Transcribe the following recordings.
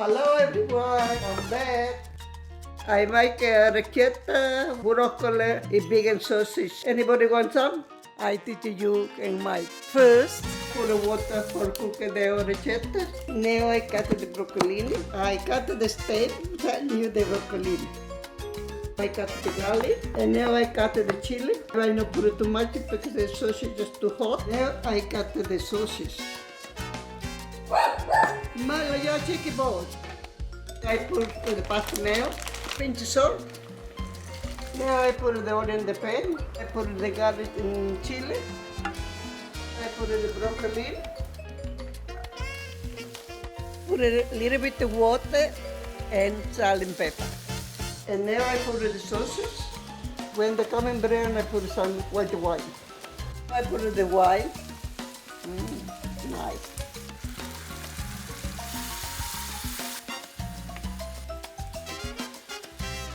Hello everyone, I'm back. I make a ricchetta, broccoli, a vegan sausage. Anybody want some? I teach you and make. First, put the water for cooking the ricchetta. Now I cut the broccoli. I cut the stem, then you the broccoli. I cut the garlic, and now I cut the chili. I don't put too much because the sausage is too hot. Now I cut the sausage. Malo, your chicken balls. I put the pasta now, pinch of salt. Now I put the oil in the pan. I put the garlic and chili. I put the broccoli. Put a little bit of water and salt and pepper. And now I put the sausage. When they come in brown, I put some white wine. I put the wine. Nice.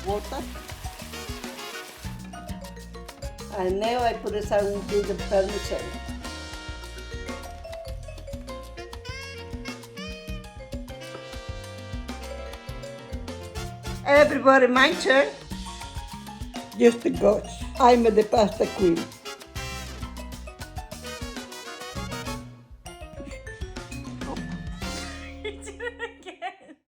Water. And now I put some bit of parmesan. Everybody, my turn. Just the goats. I'm the pasta queen.